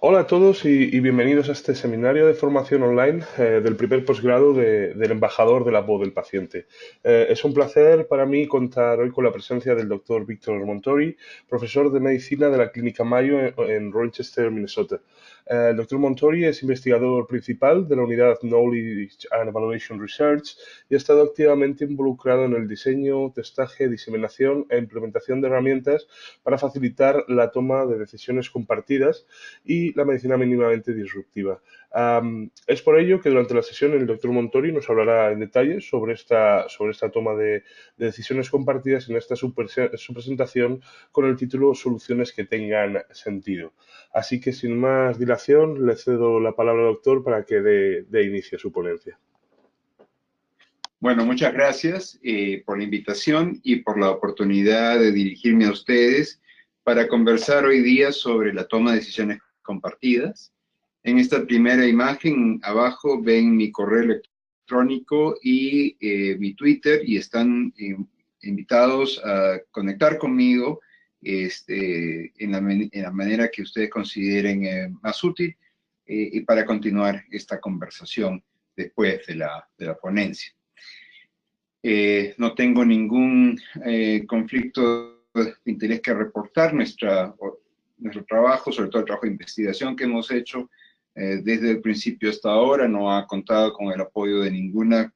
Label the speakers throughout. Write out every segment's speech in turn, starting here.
Speaker 1: Hola a todos y bienvenidos a este seminario de formación online del primer posgrado del embajador de la voz del paciente. Es un placer para mí contar hoy con la presencia del doctor Víctor Montori, profesor de medicina de la Clínica Mayo en Rochester, Minnesota. El doctor Montori es investigador principal de la unidad Knowledge and Evaluation Research y ha estado activamente involucrado en el diseño, testaje, diseminación e implementación de herramientas para facilitar la toma de decisiones compartidas y la medicina mínimamente disruptiva. Es por ello que durante la sesión el doctor Montori nos hablará en detalle sobre esta toma de decisiones compartidas en esta su presentación con el título Soluciones que tengan sentido. Así que sin más dilación le cedo la palabra al doctor para que dé inicio a su ponencia.
Speaker 2: Bueno, muchas gracias por la invitación y por la oportunidad de dirigirme a ustedes para conversar hoy día sobre la toma de decisiones compartidas. En esta primera imagen, abajo ven mi correo electrónico y mi Twitter, y están invitados a conectar conmigo en la manera que ustedes consideren más útil y para continuar esta conversación después de la ponencia. No tengo ningún conflicto de interés que reportar. Nuestro trabajo, sobre todo el trabajo de investigación que hemos hecho desde el principio hasta ahora, no ha contado con el apoyo de ninguna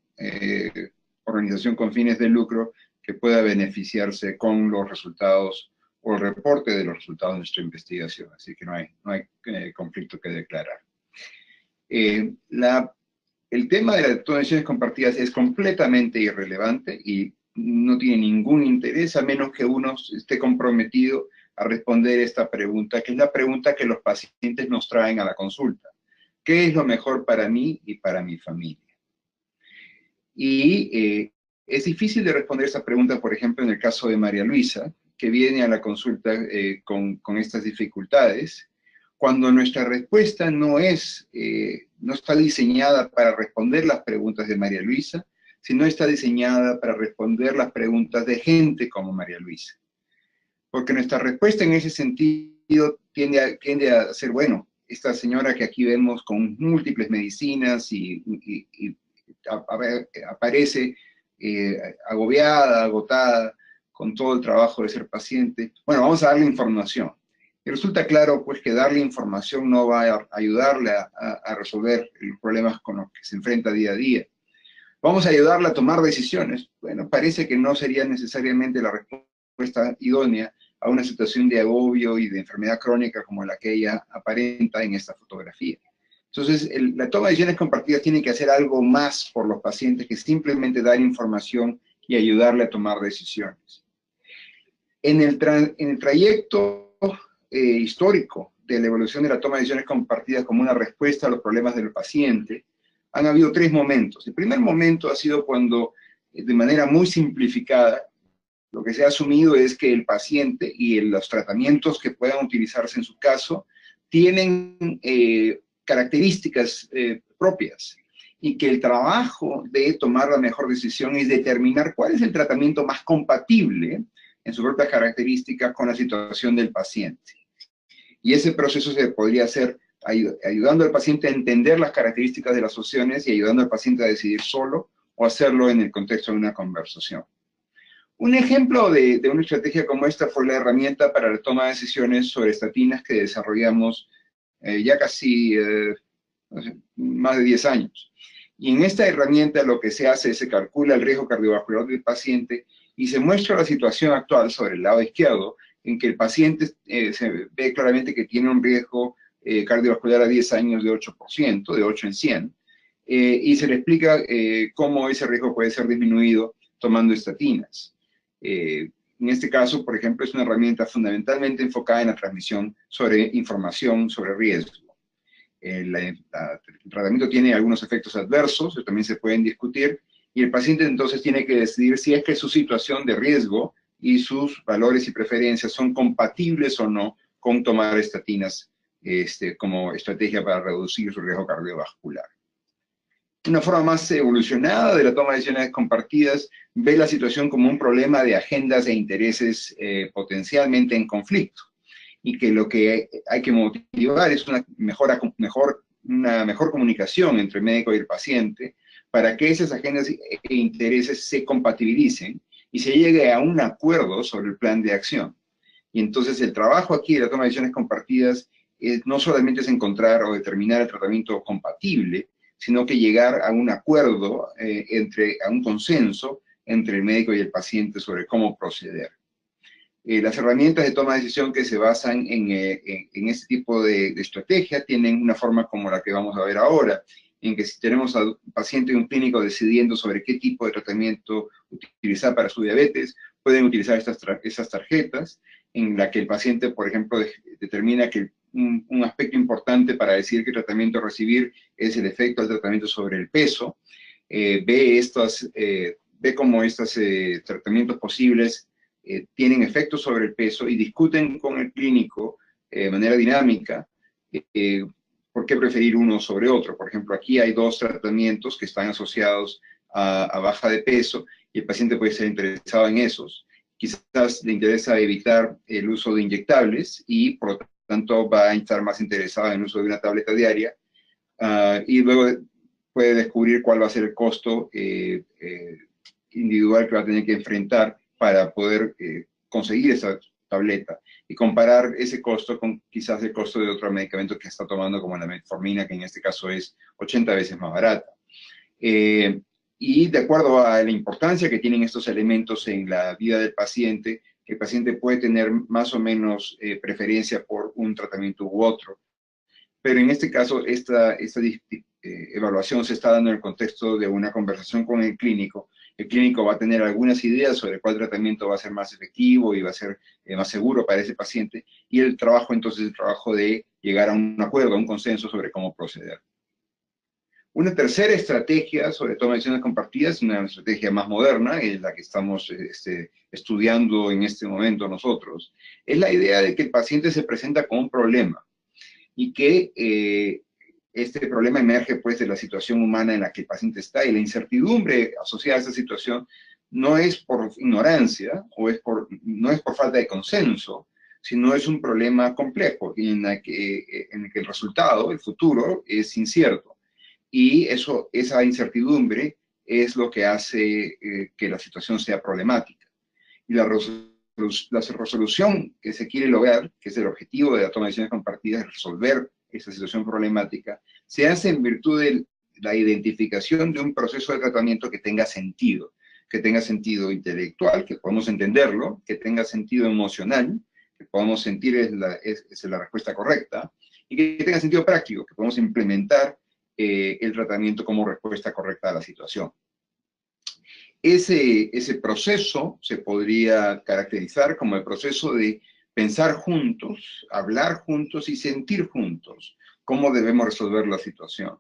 Speaker 2: organización con fines de lucro que pueda beneficiarse con los resultados o el reporte de los resultados de nuestra investigación. Así que no hay conflicto que declarar. El tema de las toma de decisiones compartidas es completamente irrelevante y no tiene ningún interés a menos que uno esté comprometido a responder esta pregunta, que es la pregunta que los pacientes nos traen a la consulta. ¿Qué es lo mejor para mí y para mi familia? Y es difícil de responder esa pregunta, por ejemplo, en el caso de María Luisa, que viene a la consulta con estas dificultades, cuando nuestra respuesta no está diseñada para responder las preguntas de María Luisa, sino está diseñada para responder las preguntas de gente como María Luisa. Porque nuestra respuesta en ese sentido tiende a ser, bueno, esta señora que aquí vemos con múltiples medicinas y aparece agobiada, agotada, con todo el trabajo de ser paciente. Bueno, vamos a darle información. Y resulta claro, pues, que darle información no va a ayudarle a resolver los problemas con los que se enfrenta día a día. Vamos a ayudarle a tomar decisiones. Bueno, parece que no sería necesariamente la respuesta idónea a una situación de agobio y de enfermedad crónica como la que ella aparenta en esta fotografía. Entonces, la toma de decisiones compartidas tiene que hacer algo más por los pacientes que simplemente dar información y ayudarle a tomar decisiones. En el trayecto histórico de la evolución de la toma de decisiones compartidas como una respuesta a los problemas del paciente, han habido tres momentos. El primer momento ha sido cuando, de manera muy simplificada, lo que se ha asumido es que el paciente y los tratamientos que puedan utilizarse en su caso tienen características propias, y que el trabajo de tomar la mejor decisión es determinar cuál es el tratamiento más compatible en sus propias características con la situación del paciente. Y ese proceso se podría hacer ayudando al paciente a entender las características de las opciones y ayudando al paciente a decidir solo, o hacerlo en el contexto de una conversación. Un ejemplo de una estrategia como esta fue la herramienta para la toma de decisiones sobre estatinas que desarrollamos ya casi más de 10 años. Y en esta herramienta lo que se hace es se calcula el riesgo cardiovascular del paciente y se muestra la situación actual sobre el lado izquierdo, en que el paciente se ve claramente que tiene un riesgo cardiovascular a 10 años de 8%, de 8 en 100, y se le explica cómo ese riesgo puede ser disminuido tomando estatinas. En este caso, por ejemplo, es una herramienta fundamentalmente enfocada en la transmisión sobre información sobre riesgo. El tratamiento tiene algunos efectos adversos, que también se pueden discutir, y el paciente entonces tiene que decidir si es que su situación de riesgo y sus valores y preferencias son compatibles o no con tomar estatinas como estrategia para reducir su riesgo cardiovascular. Una forma más evolucionada de la toma de decisiones compartidas ve la situación como un problema de agendas e intereses potencialmente en conflicto, y que lo que hay que motivar es una mejor comunicación entre el médico y el paciente para que esas agendas e intereses se compatibilicen y se llegue a un acuerdo sobre el plan de acción. Y entonces el trabajo aquí de la toma de decisiones compartidas no solamente es encontrar o determinar el tratamiento compatible, sino que llegar a un acuerdo, a un consenso entre el médico y el paciente sobre cómo proceder. Las herramientas de toma de decisión que se basan en este tipo de estrategia tienen una forma como la que vamos a ver ahora, en que si tenemos a un paciente y un clínico decidiendo sobre qué tipo de tratamiento utilizar para su diabetes, pueden utilizar esas tarjetas, en la que el paciente, por ejemplo, determina que un aspecto importante para decidir qué tratamiento recibir es el efecto del tratamiento sobre el peso. Ve cómo estos tratamientos posibles tienen efectos sobre el peso y discuten con el clínico de manera dinámica por qué preferir uno sobre otro. Por ejemplo, aquí hay dos tratamientos que están asociados a baja de peso y el paciente puede ser interesado en esos. Quizás le interesa evitar el uso de inyectables y por lo tanto va a estar más interesado en el uso de una tableta diaria, y luego puede descubrir cuál va a ser el costo individual que va a tener que enfrentar para poder conseguir esa tableta y comparar ese costo con quizás el costo de otro medicamento que está tomando, como la metformina, que en este caso es 80 veces más barata. Y de acuerdo a la importancia que tienen estos elementos en la vida del paciente, el paciente puede tener más o menos preferencia por un tratamiento u otro. Pero en este caso, esta evaluación se está dando en el contexto de una conversación con el clínico. El clínico va a tener algunas ideas sobre cuál tratamiento va a ser más efectivo y va a ser más seguro para ese paciente. Y el trabajo, entonces, es el trabajo de llegar a un acuerdo, a un consenso sobre cómo proceder. Una tercera estrategia sobre toma de decisiones compartidas, una estrategia más moderna, es la que estamos estudiando en este momento nosotros, es la idea de que el paciente se presenta con un problema y que este problema emerge pues de la situación humana en la que el paciente está, y la incertidumbre asociada a esa situación no es por ignorancia o no es por falta de consenso, sino es un problema complejo en el que el resultado, el futuro, es incierto. Y esa incertidumbre es lo que hace que la situación sea problemática. Y la resolución que se quiere lograr, que es el objetivo de la toma de decisiones compartidas, resolver esa situación problemática, se hace en virtud de la identificación de un proceso de tratamiento que tenga sentido intelectual, que podamos entenderlo, que tenga sentido emocional, que podamos sentir es la respuesta correcta, y que tenga sentido práctico, que podamos implementar el tratamiento como respuesta correcta a la situación. Ese proceso se podría caracterizar como el proceso de pensar juntos, hablar juntos y sentir juntos cómo debemos resolver la situación.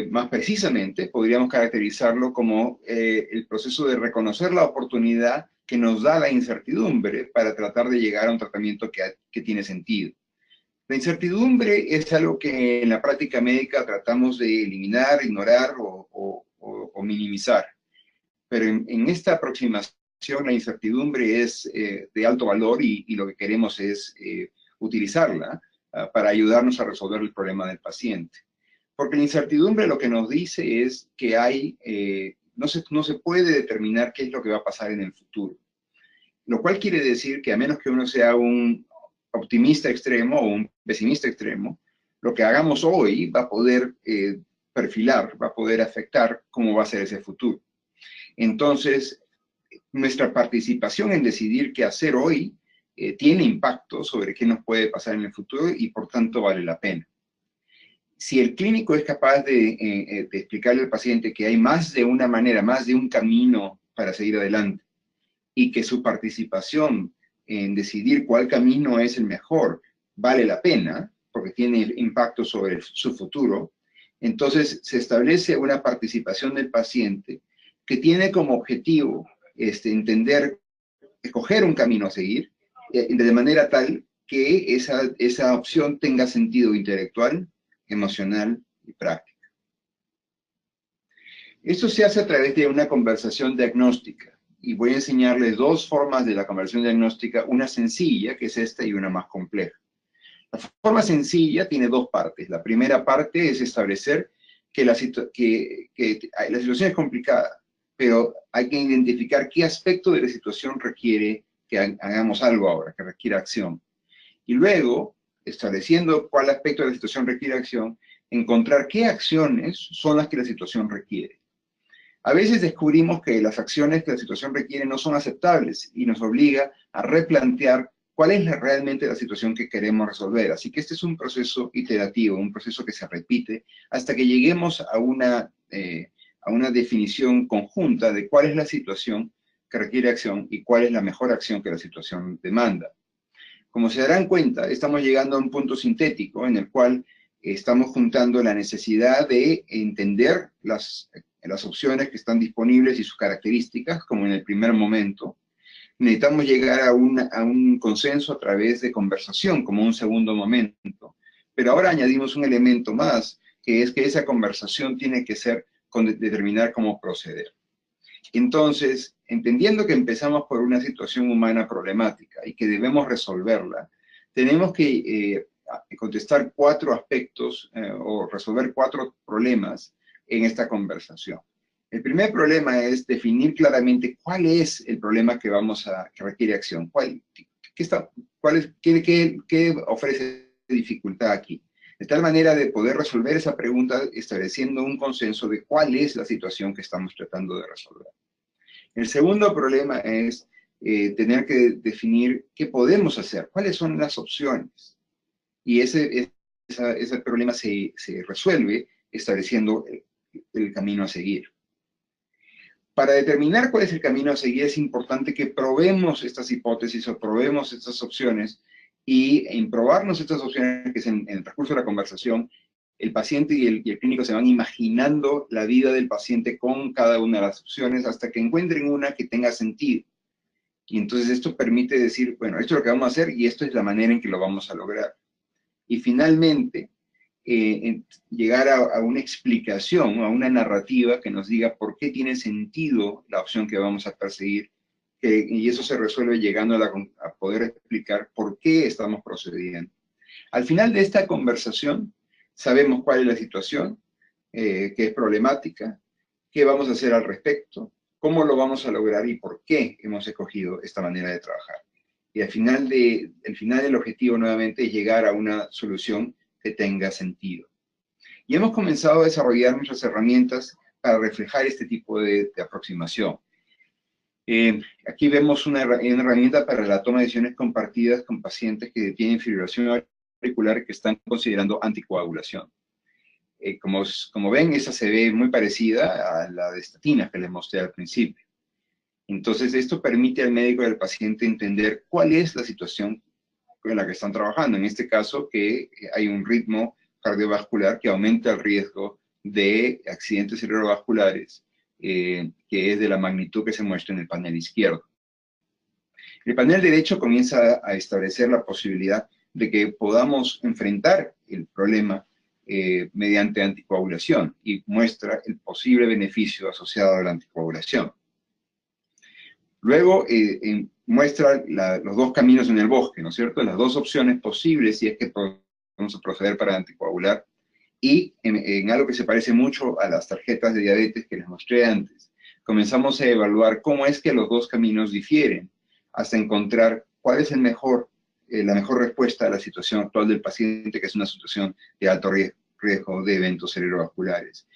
Speaker 2: Más precisamente, podríamos caracterizarlo como el proceso de reconocer la oportunidad que nos da la incertidumbre para tratar de llegar a un tratamiento que tiene sentido. La incertidumbre es algo que en la práctica médica tratamos de eliminar, ignorar o minimizar. Pero en esta aproximación la incertidumbre es de alto valor y lo que queremos es utilizarla para ayudarnos a resolver el problema del paciente. Porque la incertidumbre lo que nos dice es que no se puede determinar qué es lo que va a pasar en el futuro. Lo cual quiere decir que a menos que uno sea un optimista extremo o un pesimista extremo, lo que hagamos hoy va a poder perfilar, va a poder afectar cómo va a ser ese futuro. Entonces, nuestra participación en decidir qué hacer hoy tiene impacto sobre qué nos puede pasar en el futuro y por tanto vale la pena. Si el clínico es capaz de explicarle al paciente que hay más de una manera, más de un camino para seguir adelante, y que su participación en decidir cuál camino es el mejor vale la pena, porque tiene impacto sobre su futuro, entonces se establece una participación del paciente que tiene como objetivo escoger un camino a seguir de manera tal que esa opción tenga sentido intelectual, emocional y práctico. Esto se hace a través de una conversación diagnóstica, y voy a enseñarles dos formas de la conversación diagnóstica, una sencilla, que es esta, y una más compleja. La forma sencilla tiene dos partes. La primera parte es establecer que la situación es complicada, pero hay que identificar qué aspecto de la situación requiere que hagamos algo ahora, que requiere acción. Y luego, estableciendo cuál aspecto de la situación requiere acción, encontrar qué acciones son las que la situación requiere. A veces descubrimos que las acciones que la situación requiere no son aceptables y nos obliga a replantear cuál es realmente la situación que queremos resolver. Así que este es un proceso iterativo, un proceso que se repite hasta que lleguemos a una definición conjunta de cuál es la situación que requiere acción y cuál es la mejor acción que la situación demanda. Como se darán cuenta, estamos llegando a un punto sintético en el cual estamos juntando la necesidad de entender las opciones que están disponibles y sus características, como en el primer momento. Necesitamos llegar a un consenso a través de conversación, como un segundo momento. Pero ahora añadimos un elemento más, que es que esa conversación tiene que ser con determinar cómo proceder. Entonces, entendiendo que empezamos por una situación humana problemática y que debemos resolverla, tenemos que contestar 4 aspectos o resolver 4 problemas en esta conversación. El primer problema es definir claramente cuál es el problema que requiere acción. ¿Qué ofrece dificultad aquí? De tal manera de poder resolver esa pregunta estableciendo un consenso de cuál es la situación que estamos tratando de resolver. El segundo problema es tener que definir qué podemos hacer, cuáles son las opciones. Y ese problema se resuelve estableciendo el camino a seguir. Para determinar cuál es el camino a seguir es importante que probemos estas hipótesis o probemos estas opciones, y en probarnos estas opciones, que es en el transcurso de la conversación, el paciente y el clínico se van imaginando la vida del paciente con cada una de las opciones hasta que encuentren una que tenga sentido. Y entonces esto permite decir, bueno, esto es lo que vamos a hacer y esto es la manera en que lo vamos a lograr. Y finalmente, llegar a una explicación, a una narrativa que nos diga por qué tiene sentido la opción que vamos a perseguir, y eso se resuelve llegando a poder explicar por qué estamos procediendo. Al final de esta conversación, sabemos cuál es la situación, que es problemática, qué vamos a hacer al respecto, cómo lo vamos a lograr y por qué hemos escogido esta manera de trabajar. Y al final el objetivo nuevamente es llegar a una solución que tenga sentido. Y hemos comenzado a desarrollar nuestras herramientas para reflejar este tipo de aproximación. Aquí vemos una herramienta para la toma de decisiones compartidas con pacientes que tienen fibrilación auricular que están considerando anticoagulación. Como ven, esa se ve muy parecida a la de estatinas que les mostré al principio. Entonces, esto permite al médico y al paciente entender cuál es la situación en la que están trabajando. En este caso, que hay un ritmo cardiovascular que aumenta el riesgo de accidentes cerebrovasculares, que es de la magnitud que se muestra en el panel izquierdo. El panel derecho comienza a establecer la posibilidad de que podamos enfrentar el problema mediante anticoagulación, y muestra el posible beneficio asociado a la anticoagulación. Luego muestra los 2 caminos en el bosque, ¿no es cierto? Las 2 opciones posibles si es que vamos a proceder para anticoagular, y en algo que se parece mucho a las tarjetas de diabetes que les mostré antes, comenzamos a evaluar cómo es que los 2 caminos difieren hasta encontrar cuál es la mejor respuesta a la situación actual del paciente, que es una situación de alto riesgo de eventos cerebrovasculares.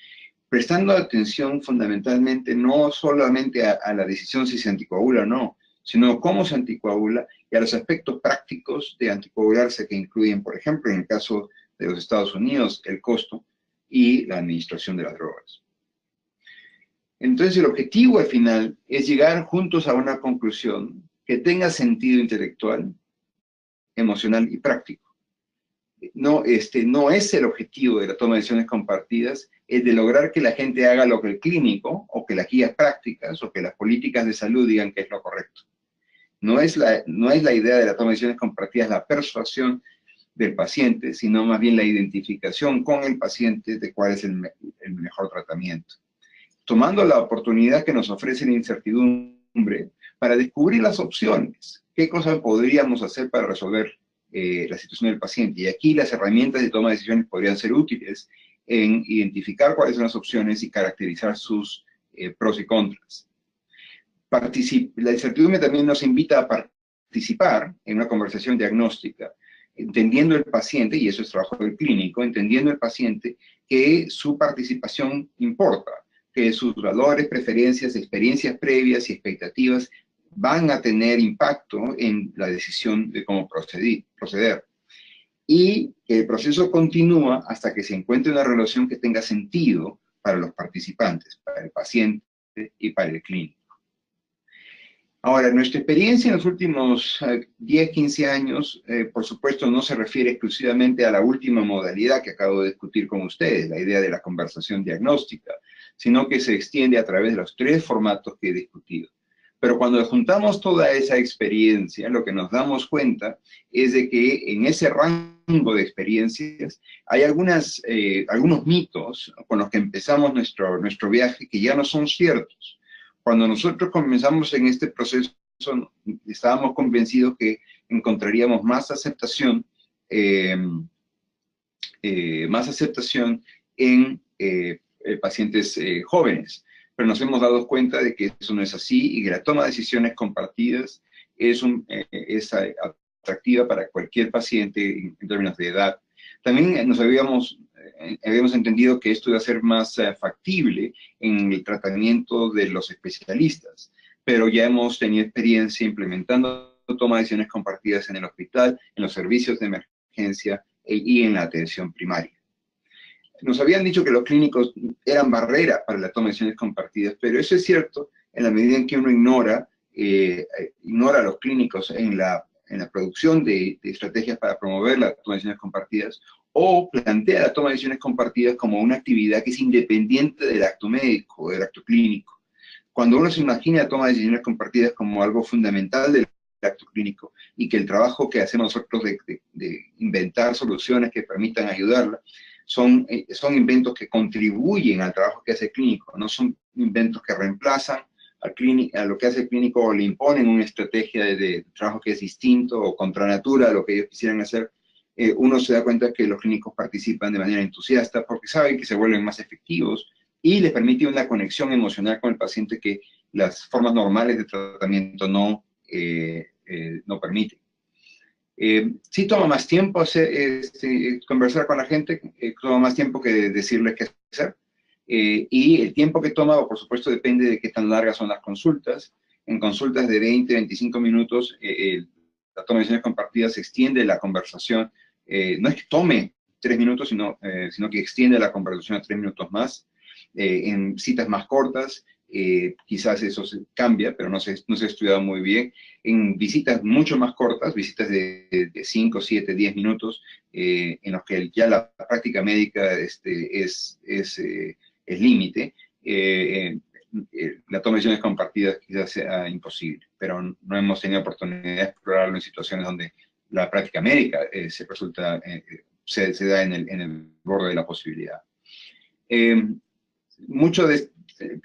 Speaker 2: Prestando atención fundamentalmente no solamente a la decisión si se anticoagula o no, sino cómo se anticoagula y a los aspectos prácticos de anticoagularse, que incluyen, por ejemplo, en el caso de los Estados Unidos, el costo y la administración de las drogas. Entonces, el objetivo al final es llegar juntos a una conclusión que tenga sentido intelectual, emocional y práctico. No es el objetivo de la toma de decisiones compartidas, es de lograr que la gente haga lo que el clínico, o que las guías prácticas, o que las políticas de salud digan que es lo correcto. No es la idea de la toma de decisiones compartidas la persuasión del paciente, sino más bien la identificación con el paciente de cuál es el mejor tratamiento. Tomando la oportunidad que nos ofrece la incertidumbre para descubrir las opciones, qué cosas podríamos hacer para resolver la situación del paciente. Y aquí las herramientas de toma de decisiones podrían ser útiles en identificar cuáles son las opciones y caracterizar sus pros y contras. La incertidumbre también nos invita a participar en una conversación diagnóstica, entendiendo el paciente, y eso es trabajo del clínico, entendiendo el paciente que su participación importa, que sus valores, preferencias, experiencias previas y expectativas van a tener impacto en la decisión de cómo proceder. Y el proceso continúa hasta que se encuentre una relación que tenga sentido para los participantes, para el paciente y para el clínico. Ahora, nuestra experiencia en los últimos 10, 15 años, por supuesto, no se refiere exclusivamente a la última modalidad que acabo de discutir con ustedes, la idea de la conversación diagnóstica, sino que se extiende a través de los 3 formatos que he discutido. Pero cuando juntamos toda esa experiencia, lo que nos damos cuenta es de que en ese rango de experiencias hay algunos mitos con los que empezamos nuestro viaje que ya no son ciertos. Cuando nosotros comenzamos en este proceso, estábamos convencidos que encontraríamos más aceptación en pacientes jóvenes. Pero nos hemos dado cuenta de que eso no es así y que la toma de decisiones compartidas es atractiva para cualquier paciente en términos de edad. También habíamos entendido que esto iba a ser más factible en el tratamiento de los especialistas, pero ya hemos tenido experiencia implementando toma de decisiones compartidas en el hospital, en los servicios de emergencia y en la atención primaria. Nos habían dicho que los clínicos eran barrera para la toma de decisiones compartidas, pero eso es cierto en la medida en que uno ignora a los clínicos en la producción de estrategias para promover la toma de decisiones compartidas, o plantea la toma de decisiones compartidas como una actividad que es independiente del acto médico o del acto clínico. Cuando uno se imagina la toma de decisiones compartidas como algo fundamental del acto clínico y que el trabajo que hacemos nosotros de inventar soluciones que permitan ayudarla, son inventos que contribuyen al trabajo que hace el clínico, no son inventos que reemplazan a lo que hace el clínico o le imponen una estrategia de trabajo que es distinto o contra natura a lo que ellos quisieran hacer. Uno se da cuenta que los clínicos participan de manera entusiasta porque saben que se vuelven más efectivos y les permite una conexión emocional con el paciente que las formas normales de tratamiento no permiten. Sí toma más tiempo conversar con la gente, toma más tiempo que decirles qué hacer. Y el tiempo que toma, por supuesto, depende de qué tan largas son las consultas. En consultas de 20, 25 minutos, la toma de decisiones compartidas se extiende la conversación. No es que tome 3 minutos, sino que extiende la conversación a 3 minutos más. En citas más cortas, quizás eso cambia, pero no se ha estudiado muy bien. En visitas mucho más cortas, visitas de 5, 7, 10 minutos, en los que ya la práctica médica es límite, la toma de decisiones compartidas quizás sea imposible, pero no hemos tenido oportunidad de explorarlo en situaciones donde la práctica médica se da en el borde de la posibilidad.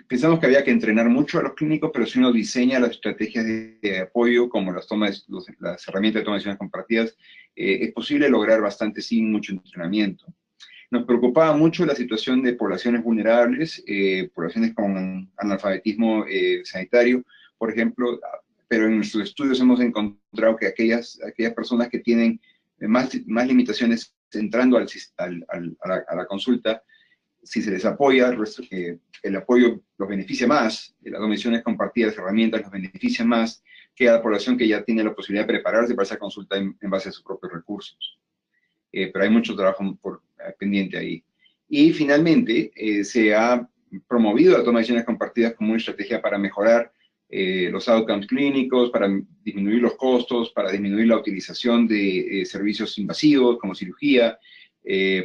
Speaker 2: Pensamos que había que entrenar mucho a los clínicos, pero si uno diseña las estrategias de apoyo, como las herramientas de toma de decisiones compartidas, es posible lograr bastante sin mucho entrenamiento. Nos preocupaba mucho la situación de poblaciones vulnerables, poblaciones con analfabetismo sanitario, por ejemplo, pero en nuestros estudios hemos encontrado que aquellas personas que tienen más limitaciones entrando a la consulta, si se les apoya, el apoyo los beneficia más, las toma de decisiones compartidas, herramientas los benefician más que a la población que ya tiene la posibilidad de prepararse para esa consulta en base a sus propios recursos. Pero hay mucho trabajo pendiente ahí. Y finalmente, se ha promovido la toma de decisiones compartidas como una estrategia para mejorar los outcomes clínicos, para disminuir los costos, para disminuir la utilización de servicios invasivos como cirugía,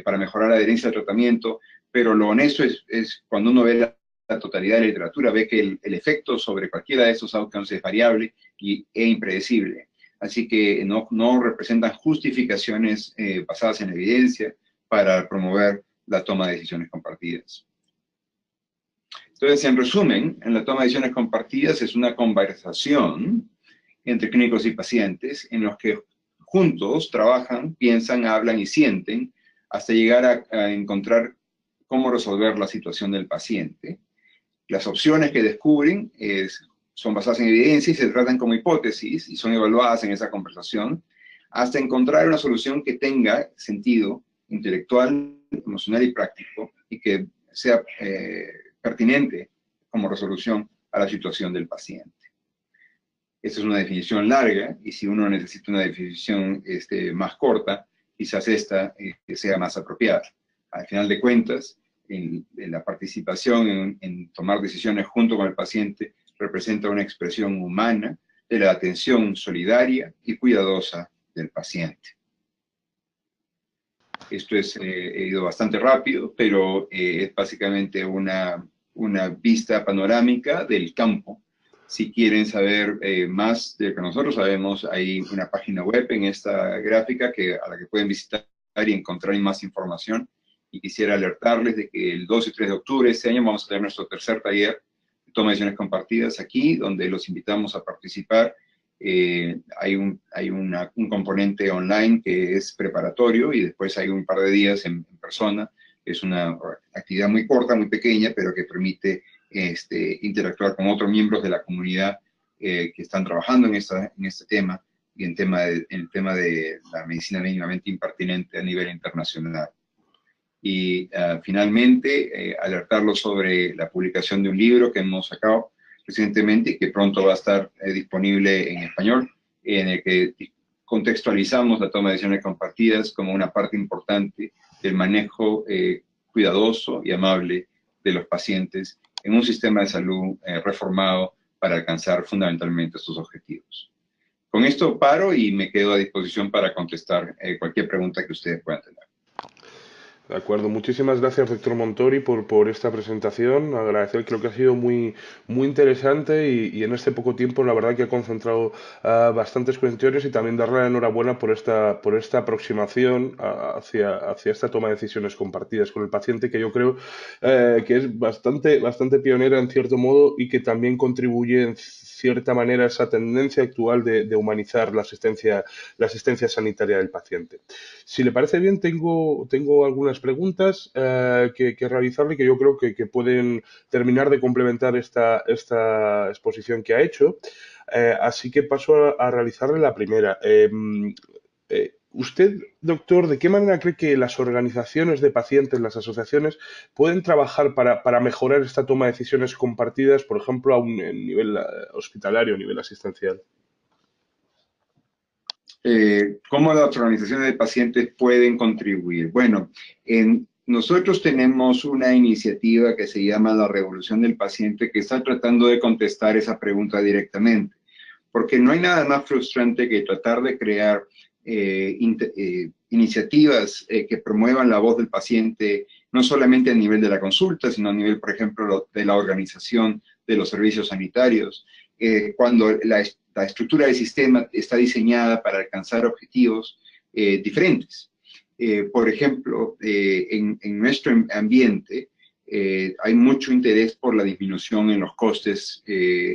Speaker 2: para mejorar la adherencia al tratamiento, pero lo honesto es cuando uno ve la totalidad de la literatura ve que el efecto sobre cualquiera de estos outcomes es variable e impredecible. Así que no representan justificaciones basadas en evidencia para promover la toma de decisiones compartidas. Entonces, en resumen, en la toma de decisiones compartidas es una conversación entre clínicos y pacientes en los que juntos trabajan, piensan, hablan y sienten hasta llegar a encontrar cómo resolver la situación del paciente. Las opciones que descubren son basadas en evidencia y se tratan como hipótesis y son evaluadas en esa conversación hasta encontrar una solución que tenga sentido intelectual, emocional y práctico y que sea pertinente como resolución a la situación del paciente. Esta es una definición larga y si uno necesita una definición más corta, quizás esta sea más apropiada. Al final de cuentas, en la participación en tomar decisiones junto con el paciente representa una expresión humana de la atención solidaria y cuidadosa del paciente. Esto he ido bastante rápido, pero es básicamente una vista panorámica del campo. Si quieren saber más de lo que nosotros sabemos, hay una página web en esta gráfica a la que pueden visitar y encontrar más información. Y quisiera alertarles de que el 2 y 3 de octubre de este año vamos a tener nuestro tercer taller de toma de decisiones compartidas aquí, donde los invitamos a participar. Hay un componente online que es preparatorio y después hay un par de días en persona. Es una actividad muy corta, muy pequeña, pero que permite interactuar con otros miembros de la comunidad que están trabajando en este tema y en el tema de la medicina mínimamente impertinente a nivel internacional. Y finalmente, alertarlos sobre la publicación de un libro que hemos sacado recientemente y que pronto va a estar disponible en español, en el que contextualizamos la toma de decisiones compartidas como una parte importante del manejo cuidadoso y amable de los pacientes en un sistema de salud reformado para alcanzar fundamentalmente estos objetivos. Con esto paro y me quedo a disposición para contestar cualquier pregunta que ustedes puedan tener.
Speaker 1: De acuerdo, muchísimas gracias, doctor Montori, por esta presentación. Agradecer, creo que ha sido muy interesante y en este poco tiempo la verdad que ha concentrado bastantes cuestiones y también darle la enhorabuena por esta aproximación hacia esta toma de decisiones compartidas con el paciente, que yo creo que es bastante pionera en cierto modo y que también contribuye en cierta manera a esa tendencia actual de humanizar la asistencia sanitaria del paciente. Si le parece bien, tengo algunas preguntas que realizarle que yo creo que pueden terminar de complementar esta exposición que ha hecho. Así que paso a realizarle la primera. Usted, doctor, ¿de qué manera cree que las organizaciones de pacientes, las asociaciones, pueden trabajar para mejorar esta toma de decisiones compartidas, por ejemplo, a un nivel hospitalario, a nivel asistencial?
Speaker 2: ¿Cómo las organizaciones de pacientes pueden contribuir? Bueno, nosotros tenemos una iniciativa que se llama La Revolución del Paciente, que está tratando de contestar esa pregunta directamente, porque no hay nada más frustrante que tratar de crear iniciativas que promuevan la voz del paciente, no solamente a nivel de la consulta, sino a nivel, por ejemplo, de la organización de los servicios sanitarios, cuando la estructura del sistema está diseñada para alcanzar objetivos diferentes. Por ejemplo, en nuestro ambiente hay mucho interés por la disminución en los costes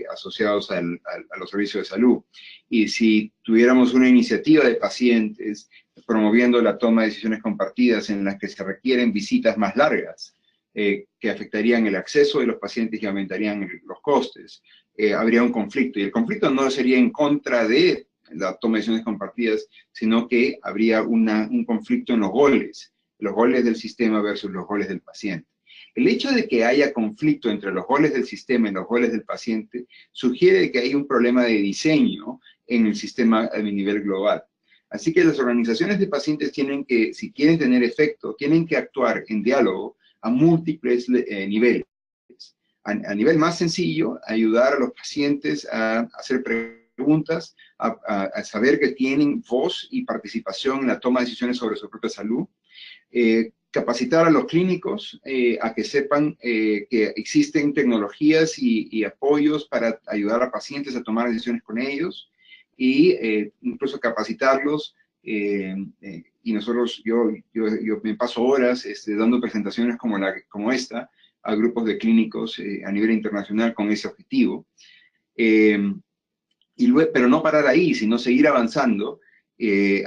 Speaker 2: asociados a los servicios de salud. Y si tuviéramos una iniciativa de pacientes promoviendo la toma de decisiones compartidas en las que se requieren visitas más largas, que afectarían el acceso de los pacientes y aumentarían los costes, habría un conflicto. Y el conflicto no sería en contra de la toma de decisiones compartidas, sino que habría un conflicto en los goles del sistema versus los goles del paciente. El hecho de que haya conflicto entre los goles del sistema y los goles del paciente sugiere que hay un problema de diseño en el sistema a nivel global. Así que las organizaciones de pacientes tienen que, si quieren tener efecto, tienen que actuar en diálogo a múltiples niveles. A nivel más sencillo, ayudar a los pacientes a hacer preguntas, a saber que tienen voz y participación en la toma de decisiones sobre su propia salud. capacitar a los clínicos a que sepan que existen tecnologías y apoyos para ayudar a pacientes a tomar decisiones con ellos y incluso capacitarlos. Y nosotros, yo me paso horas dando presentaciones como esta a grupos de clínicos a nivel internacional con ese objetivo. Pero no parar ahí, sino seguir avanzando,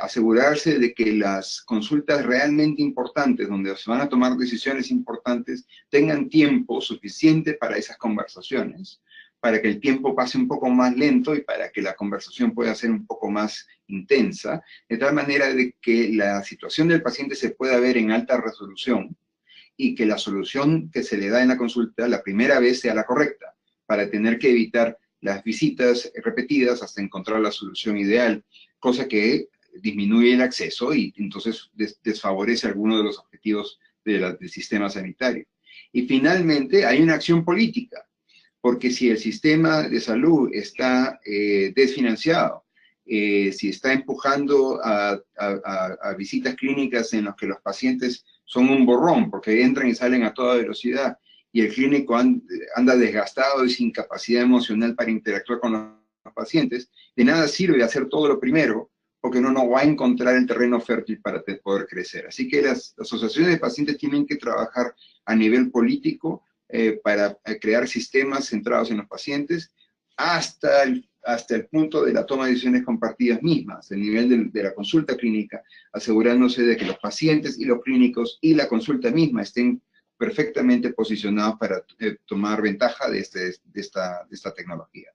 Speaker 2: asegurarse de que las consultas realmente importantes, donde se van a tomar decisiones importantes, tengan tiempo suficiente para esas conversaciones, para que el tiempo pase un poco más lento y para que la conversación pueda ser un poco más intensa, de tal manera de que la situación del paciente se pueda ver en alta resolución y que la solución que se le da en la consulta la primera vez sea la correcta, para tener que evitar las visitas repetidas hasta encontrar la solución ideal, cosa que disminuye el acceso y entonces desfavorece algunos de los objetivos del sistema sanitario. Y finalmente hay una acción política, porque si el sistema de salud está desfinanciado, si está empujando a visitas clínicas en las que los pacientes son un borrón, porque entran y salen a toda velocidad, y el clínico anda desgastado y sin capacidad emocional para interactuar con los pacientes, de nada sirve hacer todo lo primero, porque uno no va a encontrar el terreno fértil para poder crecer. Así que las asociaciones de pacientes tienen que trabajar a nivel político para crear sistemas centrados en los pacientes hasta el punto de la toma de decisiones compartidas mismas, el nivel de la consulta clínica, asegurándose de que los pacientes y los clínicos y la consulta misma estén perfectamente posicionados para tomar ventaja de esta tecnología.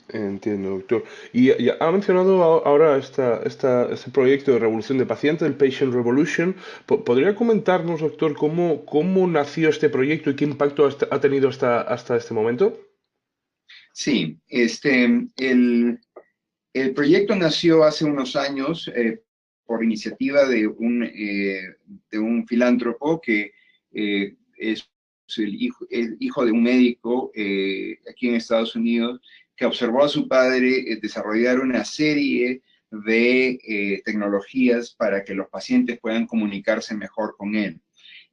Speaker 1: Entiendo, doctor. Y ha mencionado ahora este proyecto de revolución de paciente, el Patient Revolution. ¿Podría comentarnos, doctor, cómo nació este proyecto y qué impacto ha tenido hasta este momento?
Speaker 2: Sí, el proyecto nació hace unos años por iniciativa de un filántropo que es el hijo de un médico aquí en Estados Unidos, que observó a su padre desarrollar una serie de tecnologías para que los pacientes puedan comunicarse mejor con él.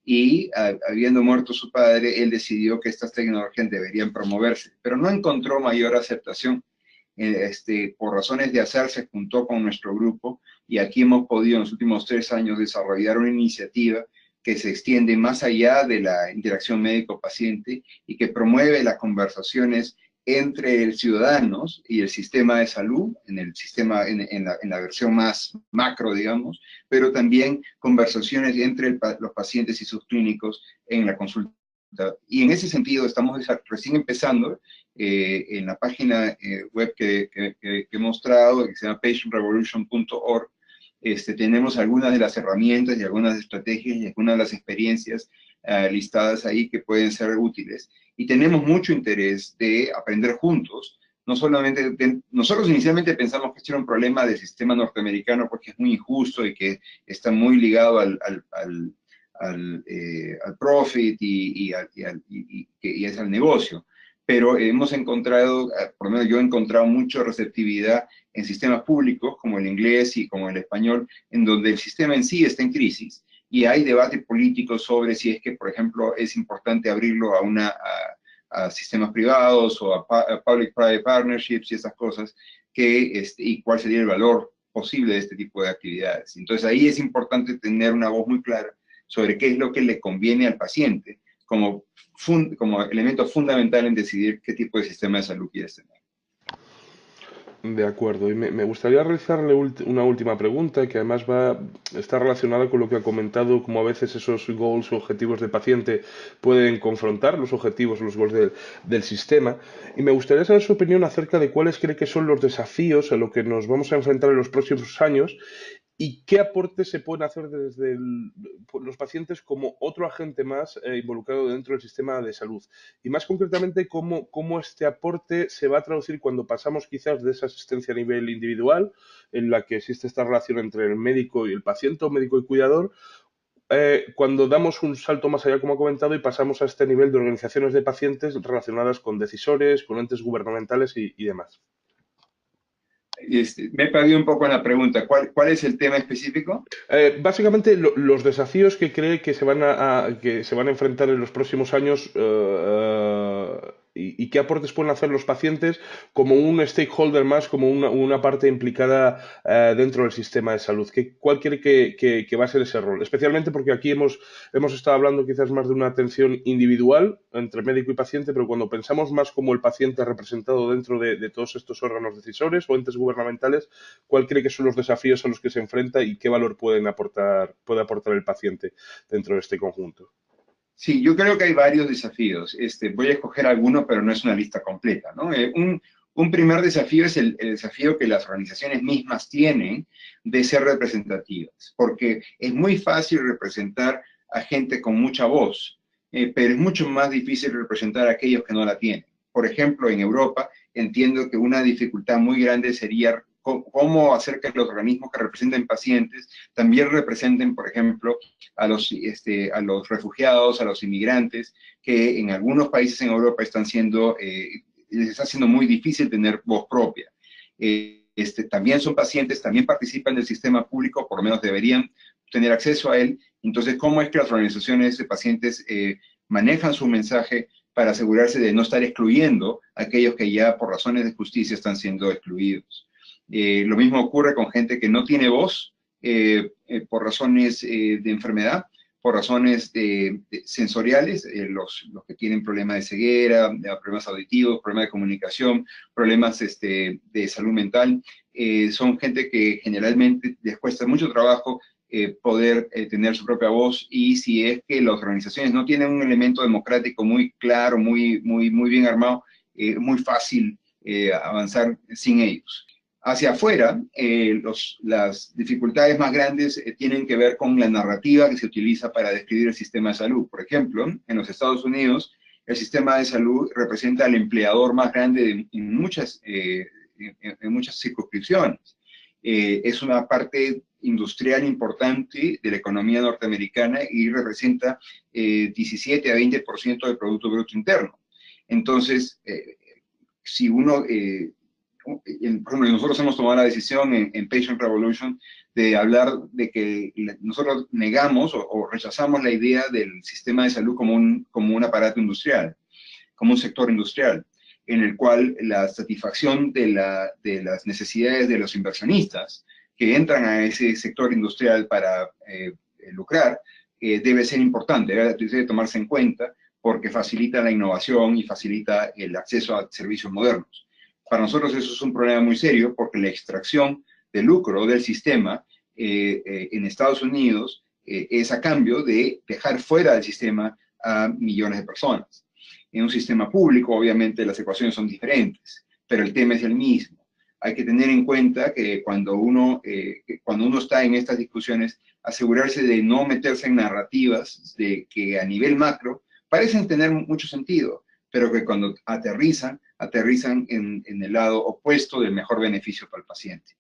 Speaker 2: Y habiendo muerto su padre, él decidió que estas tecnologías deberían promoverse, pero no encontró mayor aceptación. Por razones de azar se juntó con nuestro grupo y aquí hemos podido en los últimos 3 años desarrollar una iniciativa que se extiende más allá de la interacción médico-paciente y que promueve las conversaciones entre el ciudadanos y el sistema de salud, en la versión más macro, digamos, pero también conversaciones entre los pacientes y sus clínicos en la consulta. Y en ese sentido estamos recién empezando en la página web que he mostrado, que se llama patientrevolution.org. Tenemos algunas de las herramientas y algunas estrategias y algunas de las experiencias listadas ahí que pueden ser útiles. Y tenemos mucho interés de aprender juntos. No solamente, nosotros inicialmente pensamos que este era un problema del sistema norteamericano porque es muy injusto y que está muy ligado al profit y es al negocio. Pero hemos encontrado, por lo menos yo he encontrado mucha receptividad en sistemas públicos como el inglés y como el español, en donde el sistema en sí está en crisis y hay debate político sobre si es que, por ejemplo, es importante abrirlo a sistemas privados o a public-private partnerships y esas cosas, y cuál sería el valor posible de este tipo de actividades. Entonces ahí es importante tener una voz muy clara sobre qué es lo que le conviene al paciente como elemento fundamental en decidir qué tipo de sistema de salud quieres tener.
Speaker 1: De acuerdo, y me gustaría realizarle una última pregunta que además está relacionada con lo que ha comentado, como a veces esos goals o objetivos de paciente pueden confrontar los objetivos o los goals del sistema. Y me gustaría saber su opinión acerca de cuáles cree que son los desafíos a los que nos vamos a enfrentar en los próximos años y qué aportes se pueden hacer desde los pacientes como otro agente más involucrado dentro del sistema de salud. Y más concretamente, cómo este aporte se va a traducir cuando pasamos quizás de esa asistencia a nivel individual, en la que existe esta relación entre el médico y el paciente, o médico y cuidador, cuando damos un salto más allá, como ha comentado, y pasamos a este nivel de organizaciones de pacientes relacionadas con decisores, con entes gubernamentales y demás.
Speaker 2: Me he perdido un poco en la pregunta. ¿Cuál es el tema específico?
Speaker 1: Básicamente, los desafíos que cree que se van que se van a enfrentar en los próximos años y qué aportes pueden hacer los pacientes como un stakeholder más, como una parte implicada dentro del sistema de salud. ¿Cuál cree que va a ser ese rol? Especialmente porque aquí hemos estado hablando quizás más de una atención individual entre médico y paciente, pero cuando pensamos más como el paciente representado dentro de todos estos órganos decisores o entes gubernamentales, ¿cuál cree que son los desafíos a los que se enfrenta y qué valor puede aportar el paciente dentro de este conjunto?
Speaker 2: Sí, yo creo que hay varios desafíos. Voy a escoger alguno, pero no es una lista completa, ¿no? Un primer desafío es el desafío que las organizaciones mismas tienen de ser representativas, porque es muy fácil representar a gente con mucha voz, pero es mucho más difícil representar a aquellos que no la tienen. Por ejemplo, en Europa entiendo que una dificultad muy grande sería cómo hacer que los organismos que representen pacientes también representen, por ejemplo, a los refugiados, a los inmigrantes, que en algunos países en Europa les está siendo muy difícil tener voz propia. También son pacientes, también participan del sistema público, por lo menos deberían tener acceso a él. Entonces, ¿cómo es que las organizaciones de pacientes manejan su mensaje para asegurarse de no estar excluyendo a aquellos que ya por razones de justicia están siendo excluidos? Lo mismo ocurre con gente que no tiene voz, por razones de enfermedad, por razones sensoriales, los que tienen problemas de ceguera, problemas auditivos, problemas de comunicación, problemas de salud mental, son gente que generalmente les cuesta mucho trabajo poder tener su propia voz, y si es que las organizaciones no tienen un elemento democrático muy claro, muy bien armado, muy fácil avanzar sin ellos. Hacia afuera, las dificultades más grandes tienen que ver con la narrativa que se utiliza para describir el sistema de salud. Por ejemplo, en los Estados Unidos, el sistema de salud representa al empleador más grande en muchas circunscripciones. Es una parte industrial importante de la economía norteamericana y representa 17 a 20% del Producto Bruto Interno. Entonces, si uno por ejemplo, nosotros hemos tomado la decisión en Patient Revolution de hablar de que nosotros negamos o rechazamos la idea del sistema de salud como un aparato industrial, como un sector industrial, en el cual la satisfacción de las necesidades de los inversionistas que entran a ese sector industrial para lucrar debe ser importante, debe tomarse en cuenta, porque facilita la innovación y facilita el acceso a servicios modernos. Para nosotros eso es un problema muy serio, porque la extracción de lucro del sistema en Estados Unidos es a cambio de dejar fuera del sistema a millones de personas. En un sistema público, obviamente, las ecuaciones son diferentes, pero el tema es el mismo. Hay que tener en cuenta que cuando uno está en estas discusiones, asegurarse de no meterse en narrativas de que a nivel macro parecen tener mucho sentido, pero que cuando aterrizan en el lado opuesto del mejor beneficio para el paciente.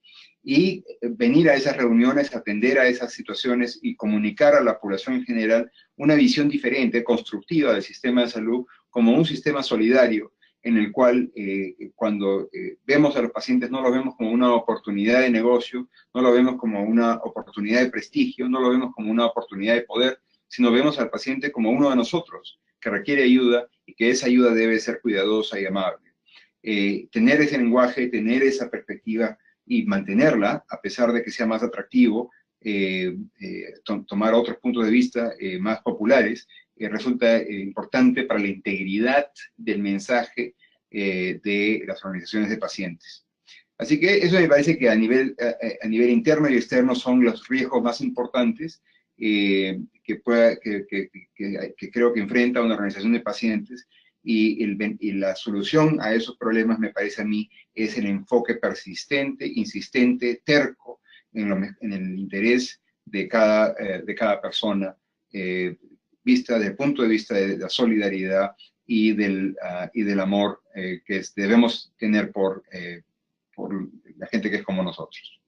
Speaker 2: Y venir a esas reuniones, atender a esas situaciones y comunicar a la población en general una visión diferente, constructiva del sistema de salud como un sistema solidario, en el cual cuando vemos a los pacientes no lo vemos como una oportunidad de negocio, no lo vemos como una oportunidad de prestigio, no lo vemos como una oportunidad de poder, sino vemos al paciente como uno de nosotros que requiere ayuda y que esa ayuda debe ser cuidadosa y amable. Tener ese lenguaje, tener esa perspectiva y mantenerla, a pesar de que sea más atractivo, tomar otros puntos de vista más populares, resulta importante para la integridad del mensaje de las organizaciones de pacientes. Así que eso me parece que a nivel interno y externo son los riesgos más importantes que creo que enfrenta una organización de pacientes, y la solución a esos problemas, me parece a mí, es el enfoque persistente, insistente, terco en el interés de cada persona, vista desde el punto de vista de la solidaridad y del amor que debemos tener por la gente que es como nosotros.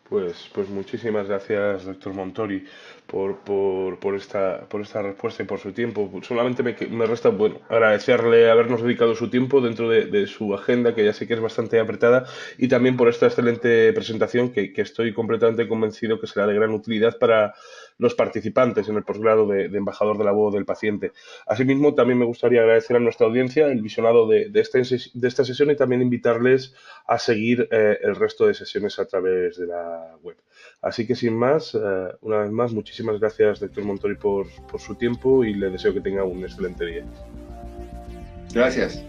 Speaker 1: Pues muchísimas gracias, doctor Montori, por esta respuesta y por su tiempo. Solamente me resta, bueno, agradecerle habernos dedicado su tiempo dentro de su agenda, que ya sé que es bastante apretada, y también por esta excelente presentación que estoy completamente convencido que será de gran utilidad para los participantes en el posgrado de embajador de la voz del paciente. Asimismo, también me gustaría agradecer a nuestra audiencia el visionado de esta sesión y también invitarles a seguir el resto de sesiones a través de la web. Así que sin más, una vez más, muchísimas gracias, doctor Montori, por su tiempo y le deseo que tenga un excelente día.
Speaker 2: Gracias.